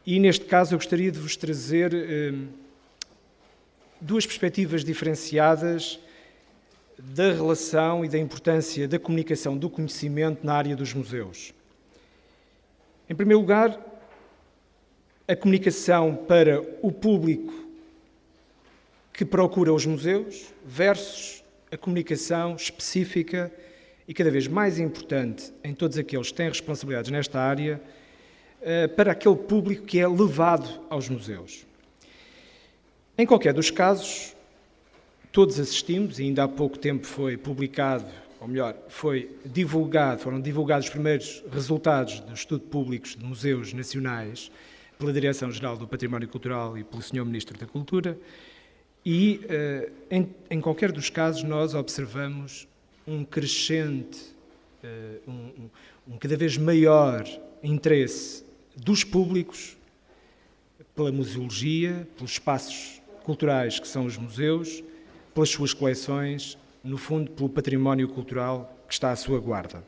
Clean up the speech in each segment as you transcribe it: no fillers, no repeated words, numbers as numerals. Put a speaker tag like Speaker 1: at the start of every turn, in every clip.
Speaker 1: E, neste caso, eu gostaria de vos trazer duas perspectivas diferenciadas da relação e da importância da comunicação do conhecimento na área dos museus. Em primeiro lugar, a comunicação para o público que procura os museus versus a comunicação específica e cada vez mais importante em todos aqueles que têm responsabilidades nesta área para aquele público que é levado aos museus. Em qualquer dos casos, todos assistimos, e ainda há pouco tempo foi publicado, ou melhor, foram divulgados os primeiros resultados do estudo públicos de museus nacionais pela Direção-Geral do Património Cultural e pelo Sr. Ministro da Cultura, e em qualquer dos casos nós observamos um crescente, um cada vez maior interesse dos públicos pela museologia, pelos espaços culturais que são os museus, pelas suas coleções, no fundo, pelo património cultural que está à sua guarda.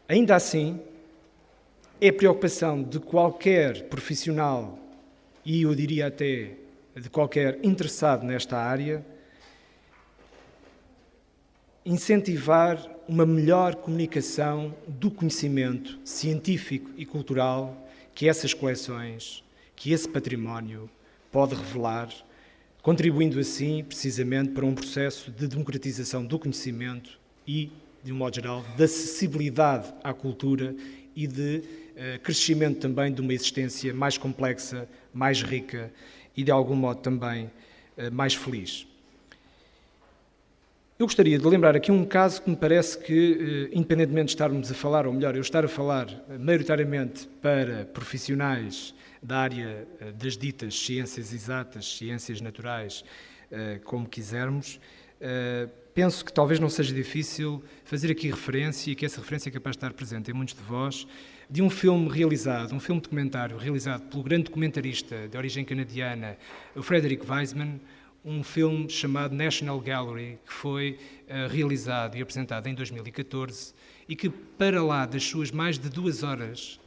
Speaker 1: Ainda assim, é preocupação de qualquer profissional, e eu diria até de qualquer interessado nesta área, incentivar uma melhor comunicação do conhecimento científico e cultural que essas coleções, que esse património pode revelar, contribuindo assim, precisamente, para um processo de democratização do conhecimento e, de um modo geral, de acessibilidade à cultura e de crescimento também de uma existência mais complexa, mais rica e, de algum modo, também mais feliz. Eu gostaria de lembrar aqui um caso que me parece que, independentemente de estarmos a falar, ou melhor, eu estar a falar maioritariamente para profissionais da área das ditas ciências exatas, ciências naturais, como quisermos, penso que talvez não seja difícil fazer aqui referência, e que essa referência é capaz de estar presente em muitos de vós, de um filme realizado, um filme documentário realizado pelo grande documentarista de origem canadiana, o Frederick Wiseman, um filme chamado National Gallery, que foi realizado e apresentado em 2014 e que, para lá das suas mais de 2 horas,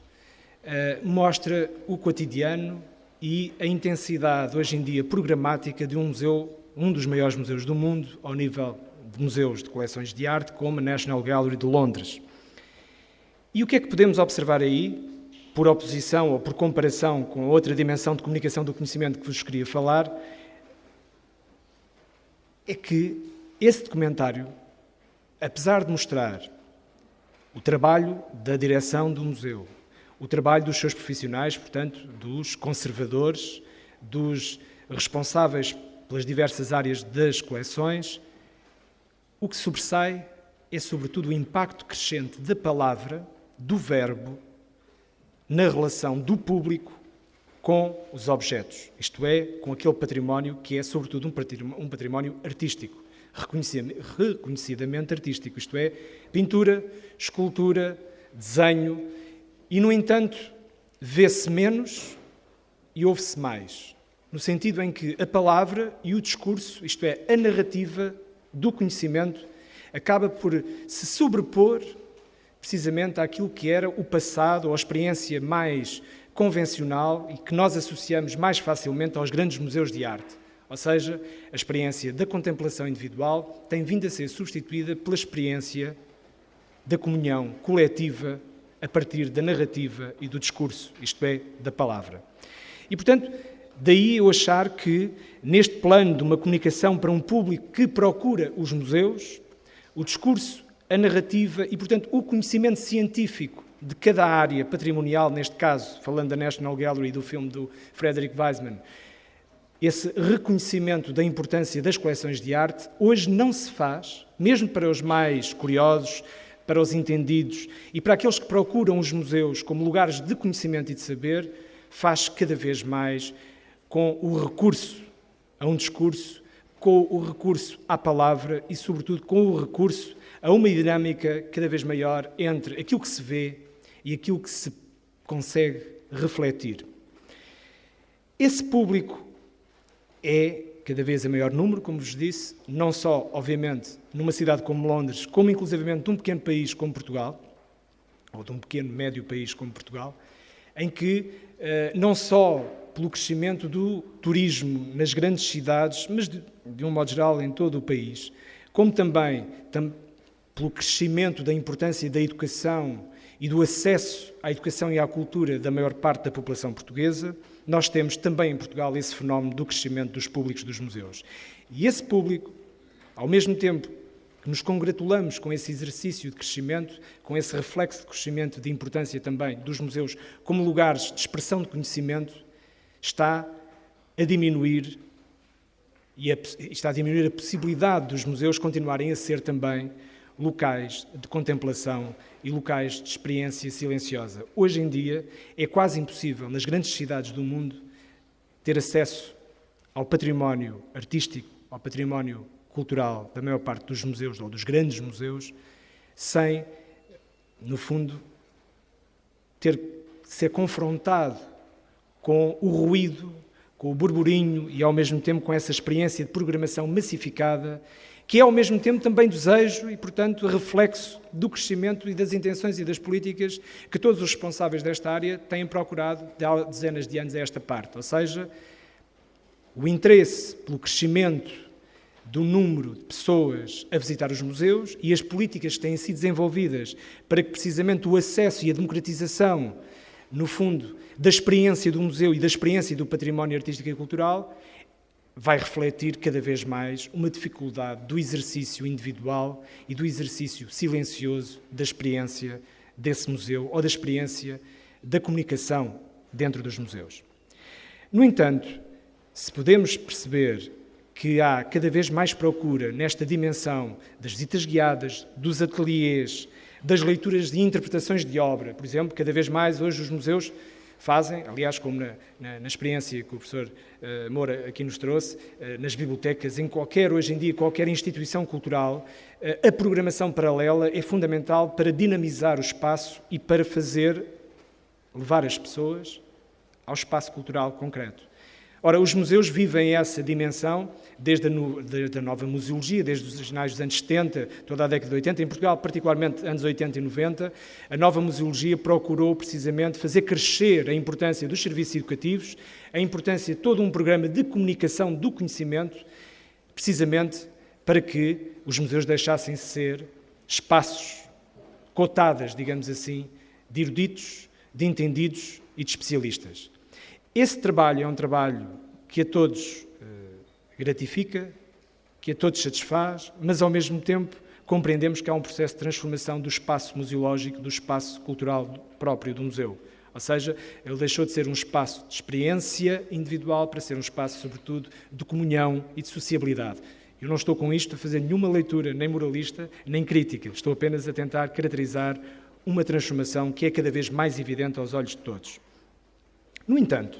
Speaker 1: mostra o cotidiano e a intensidade, hoje em dia, programática de um museu, um dos maiores museus do mundo, ao nível de museus de coleções de arte, como a National Gallery de Londres. E o que é que podemos observar aí, por oposição ou por comparação com a outra dimensão de comunicação do conhecimento que vos queria falar, é que esse documentário, apesar de mostrar o trabalho da direção do museu, o trabalho dos seus profissionais, portanto, dos conservadores, dos responsáveis pelas diversas áreas das coleções, o que sobressai é, sobretudo, o impacto crescente da palavra, do verbo, na relação do público com os objetos, isto é, com aquele património que é, sobretudo, um património artístico, reconhecidamente artístico, isto é, pintura, escultura, desenho, e, no entanto, vê-se menos e ouve-se mais, no sentido em que a palavra e o discurso, isto é, a narrativa do conhecimento, acaba por se sobrepor precisamente àquilo que era o passado, ou a experiência mais convencional e que nós associamos mais facilmente aos grandes museus de arte. Ou seja, a experiência da contemplação individual tem vindo a ser substituída pela experiência da comunhão coletiva a partir da narrativa e do discurso, isto é, da palavra. E, portanto, daí eu achar que, neste plano de uma comunicação para um público que procura os museus, o discurso, a narrativa e, portanto, o conhecimento científico de cada área patrimonial, neste caso, falando da National Gallery e do filme do Frederick Wiseman, esse reconhecimento da importância das coleções de arte, hoje não se faz, mesmo para os mais curiosos, para os entendidos e para aqueles que procuram os museus como lugares de conhecimento e de saber, faz cada vez mais com o recurso a um discurso, com o recurso à palavra e, sobretudo, com o recurso a uma dinâmica cada vez maior entre aquilo que se vê e aquilo que se consegue refletir. Esse público é cada vez a maior número, como vos disse, não só, obviamente, numa cidade como Londres, como inclusivamente num pequeno país como Portugal, ou de um pequeno médio país como Portugal, em que não só pelo crescimento do turismo nas grandes cidades, mas de um modo geral em todo o país, como também pelo crescimento da importância da educação e do acesso à educação e à cultura da maior parte da população portuguesa, nós temos também em Portugal esse fenómeno do crescimento dos públicos dos museus. E esse público, ao mesmo tempo que nos congratulamos com esse exercício de crescimento, com esse reflexo de crescimento de importância também dos museus como lugares de expressão de conhecimento, está a diminuir a possibilidade dos museus continuarem a ser também locais de contemplação e locais de experiência silenciosa. Hoje em dia é quase impossível, nas grandes cidades do mundo, ter acesso ao património artístico, ao património cultural da maior parte dos museus ou dos grandes museus, sem, no fundo, ser confrontado com o ruído, com o burburinho e, ao mesmo tempo, com essa experiência de programação massificada, que é, ao mesmo tempo, também desejo e, portanto, reflexo do crescimento e das intenções e das políticas que todos os responsáveis desta área têm procurado há dezenas de anos a esta parte. Ou seja, o interesse pelo crescimento do número de pessoas a visitar os museus e as políticas que têm sido desenvolvidas para que, precisamente, o acesso e a democratização, no fundo, da experiência do museu e da experiência do património artístico e cultural, vai refletir cada vez mais uma dificuldade do exercício individual e do exercício silencioso da experiência desse museu ou da experiência da comunicação dentro dos museus. No entanto, se podemos perceber que há cada vez mais procura nesta dimensão das visitas guiadas, dos ateliês, das leituras e interpretações de obra, por exemplo, cada vez mais hoje os museus fazem, aliás, como na experiência que o professor Moura aqui nos trouxe, nas bibliotecas, hoje em dia, qualquer instituição cultural, a programação paralela é fundamental para dinamizar o espaço e para levar as pessoas ao espaço cultural concreto. Ora, os museus vivem essa dimensão desde a nova museologia, desde os originais dos anos 70, toda a década de 80, em Portugal, particularmente anos 80 e 90, a nova museologia procurou precisamente fazer crescer a importância dos serviços educativos, a importância de todo um programa de comunicação do conhecimento, precisamente para que os museus deixassem de ser espaços cotadas, digamos assim, de eruditos, de entendidos e de especialistas. Esse trabalho é um trabalho que a todos gratifica, que a todos satisfaz, mas ao mesmo tempo compreendemos que há um processo de transformação do espaço museológico, do espaço cultural próprio do museu. Ou seja, ele deixou de ser um espaço de experiência individual para ser um espaço, sobretudo, de comunhão e de sociabilidade. Eu não estou com isto a fazer nenhuma leitura nem moralista, nem crítica. Estou apenas a tentar caracterizar uma transformação que é cada vez mais evidente aos olhos de todos. No entanto,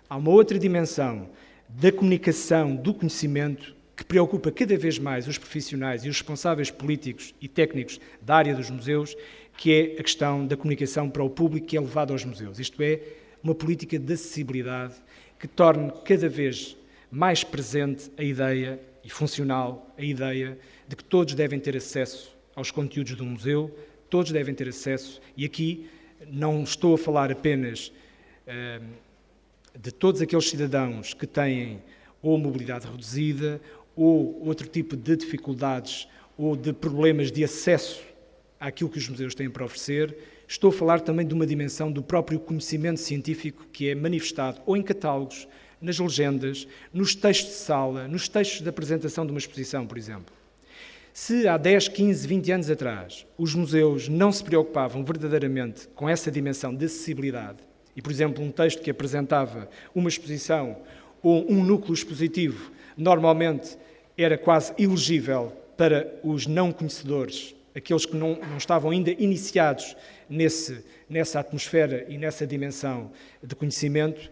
Speaker 1: há uma outra dimensão da comunicação, do conhecimento, que preocupa cada vez mais os profissionais e os responsáveis políticos e técnicos da área dos museus, que é a questão da comunicação para o público que é levado aos museus. Isto é, uma política de acessibilidade que torne cada vez mais presente a ideia e funcional a ideia de que todos devem ter acesso aos conteúdos do museu, todos devem ter acesso, e aqui não estou a falar apenas de todos aqueles cidadãos que têm ou mobilidade reduzida ou outro tipo de dificuldades ou de problemas de acesso àquilo que os museus têm para oferecer. Estou a falar também de uma dimensão do próprio conhecimento científico que é manifestado ou em catálogos, nas legendas, nos textos de sala, nos textos de apresentação de uma exposição, por exemplo. Se há 10, 15, 20 anos atrás os museus não se preocupavam verdadeiramente com essa dimensão de acessibilidade, e, por exemplo, um texto que apresentava uma exposição ou um núcleo expositivo normalmente era quase ilegível para os não conhecedores, aqueles que não estavam ainda iniciados nessa atmosfera e nessa dimensão de conhecimento,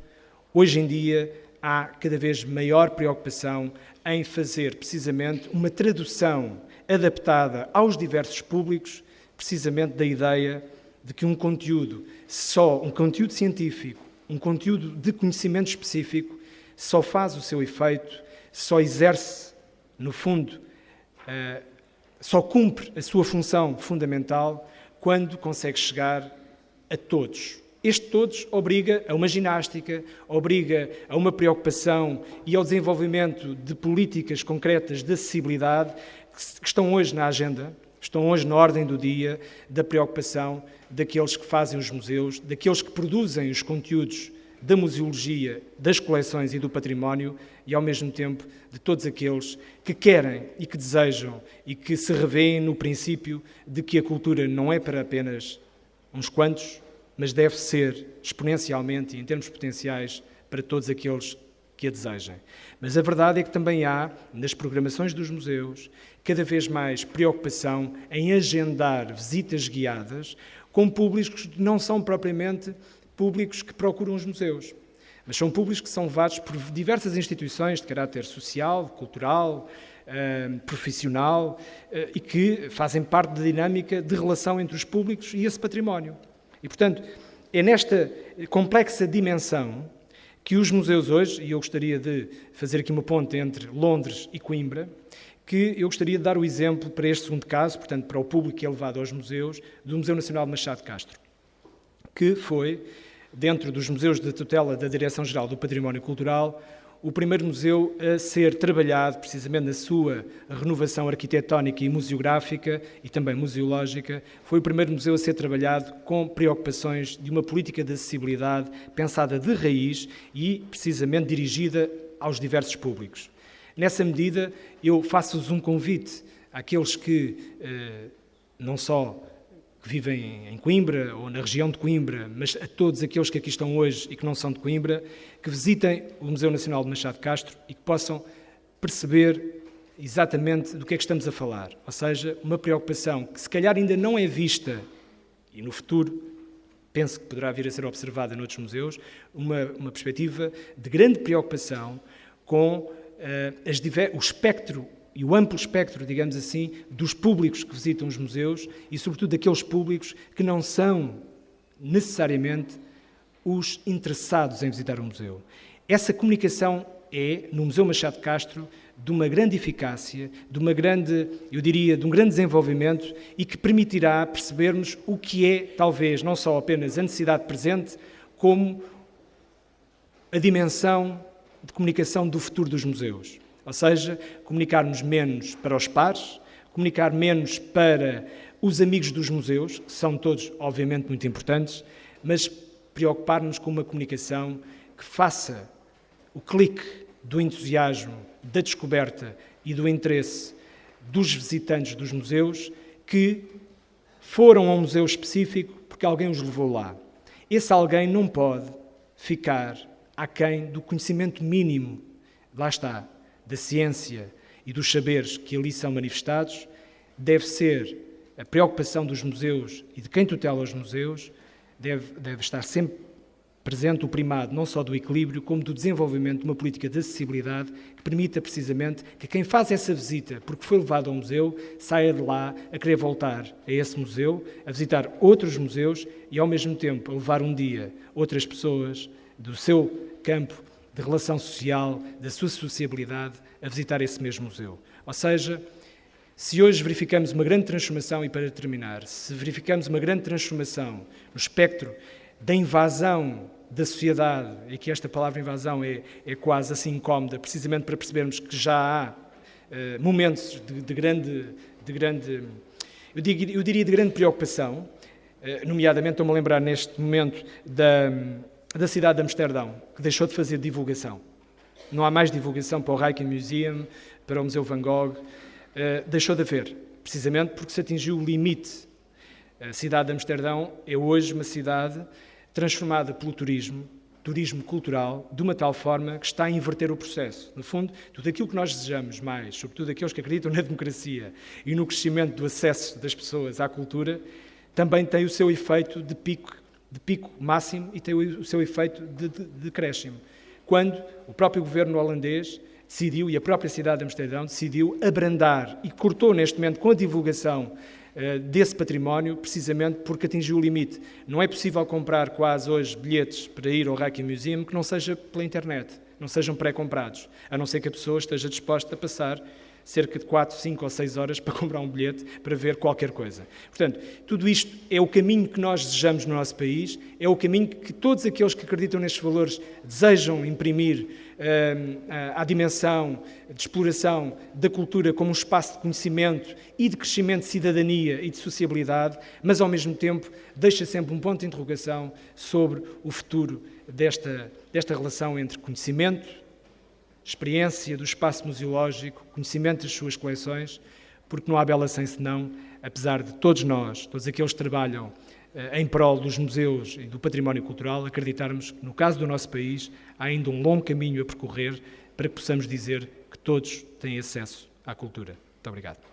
Speaker 1: hoje em dia há cada vez maior preocupação em fazer precisamente uma tradução adaptada aos diversos públicos, precisamente da ideia de que um conteúdo científico, um conteúdo de conhecimento específico, só faz o seu efeito, só exerce, no fundo, só cumpre a sua função fundamental quando consegue chegar a todos, Este todos obriga a uma ginástica, obriga a uma preocupação e ao desenvolvimento de políticas concretas de acessibilidade que estão hoje na agenda, estão hoje na ordem do dia da preocupação daqueles que fazem os museus, daqueles que produzem os conteúdos da museologia, das coleções e do património e, ao mesmo tempo, de todos aqueles que querem e que desejam e que se revêem no princípio de que a cultura não é para apenas uns quantos, mas deve ser exponencialmente e em termos potenciais para todos aqueles que a desejem. Mas a verdade é que também há, nas programações dos museus, cada vez mais preocupação em agendar visitas guiadas com públicos que não são propriamente públicos que procuram os museus, mas são públicos que são levados por diversas instituições de caráter social, cultural, profissional e que fazem parte da dinâmica de relação entre os públicos e esse património. E, portanto, é nesta complexa dimensão que os museus hoje, e eu gostaria de fazer aqui uma ponte entre Londres e Coimbra, que eu gostaria de dar o exemplo para este segundo caso, portanto, para o público que é levado aos museus, do Museu Nacional de Machado de Castro, que foi, dentro dos museus de tutela da Direção-Geral do Património Cultural, o primeiro museu a ser trabalhado precisamente na sua renovação arquitetónica e museográfica e também museológica. Foi o primeiro museu a ser trabalhado com preocupações de uma política de acessibilidade pensada de raiz e precisamente dirigida aos diversos públicos. Nessa medida, eu faço-vos um convite àqueles que não só que vivem em Coimbra ou na região de Coimbra, mas a todos aqueles que aqui estão hoje e que não são de Coimbra, que visitem o Museu Nacional de Machado de Castro e que possam perceber exatamente do que é que estamos a falar. Ou seja, uma preocupação que se calhar ainda não é vista e no futuro penso que poderá vir a ser observada noutros museus, uma perspectiva de grande preocupação com o espectro e o amplo espectro, digamos assim, dos públicos que visitam os museus e, sobretudo, daqueles públicos que não são necessariamente os interessados em visitar o museu. Essa comunicação é, no Museu Machado de Castro, de uma grande eficácia, de uma grande, eu diria, de um grande desenvolvimento e que permitirá percebermos o que é, talvez, não só apenas a necessidade presente, como a dimensão de comunicação do futuro dos museus. Ou seja, comunicarmos menos para os pares, comunicar menos para os amigos dos museus, que são todos, obviamente, muito importantes, mas preocupar-nos com uma comunicação que faça o clique do entusiasmo, da descoberta e do interesse dos visitantes dos museus que foram a um museu específico porque alguém os levou lá. Esse alguém não pode ficar aquém do conhecimento mínimo, lá está, da ciência e dos saberes que ali são manifestados. Deve ser a preocupação dos museus e de quem tutela os museus, deve estar sempre presente o primado não só do equilíbrio, como do desenvolvimento de uma política de acessibilidade que permita precisamente que quem faz essa visita, porque foi levado a um museu, saia de lá a querer voltar a esse museu, a visitar outros museus e, ao mesmo tempo, a levar um dia outras pessoas do seu campo de relação social, da sua sociabilidade, a visitar esse mesmo museu. Ou seja, se hoje verificamos uma grande transformação, e para terminar, se verificamos uma grande transformação no espectro da invasão da sociedade, e que esta palavra invasão é quase assim incómoda, precisamente para percebermos que já há momentos de grande, eu diria de grande preocupação, nomeadamente estou-me a lembrar neste momento da cidade de Amsterdão, que deixou de fazer divulgação. Não há mais divulgação para o Rijksmuseum, para o Museu Van Gogh, deixou de haver, precisamente porque se atingiu o limite. A cidade de Amsterdão é hoje uma cidade transformada pelo turismo cultural, de uma tal forma que está a inverter o processo. No fundo, tudo aquilo que nós desejamos mais, sobretudo aqueles que acreditam na democracia e no crescimento do acesso das pessoas à cultura, também tem o seu efeito de pico máximo e tem o seu efeito de decréscimo. Quando o próprio governo holandês decidiu, e a própria cidade de Amsterdão decidiu abrandar e cortou neste momento com a divulgação desse património, precisamente porque atingiu o limite. Não é possível comprar quase hoje bilhetes para ir ao Rijksmuseum que não seja pela internet, não sejam pré-comprados, a não ser que a pessoa esteja disposta a passar cerca de 4, 5 ou 6 horas para comprar um bilhete para ver qualquer coisa. Portanto, tudo isto é o caminho que nós desejamos no nosso país, é o caminho que todos aqueles que acreditam nestes valores desejam imprimir à dimensão de exploração da cultura como um espaço de conhecimento e de crescimento de cidadania e de sociabilidade, mas ao mesmo tempo deixa sempre um ponto de interrogação sobre o futuro desta relação entre conhecimento, experiência do espaço museológico, conhecimento das suas coleções, porque não há bela sem senão, apesar de todos nós, todos aqueles que trabalham em prol dos museus e do património cultural, acreditarmos que, no caso do nosso país, há ainda um longo caminho a percorrer para que possamos dizer que todos têm acesso à cultura. Muito obrigado.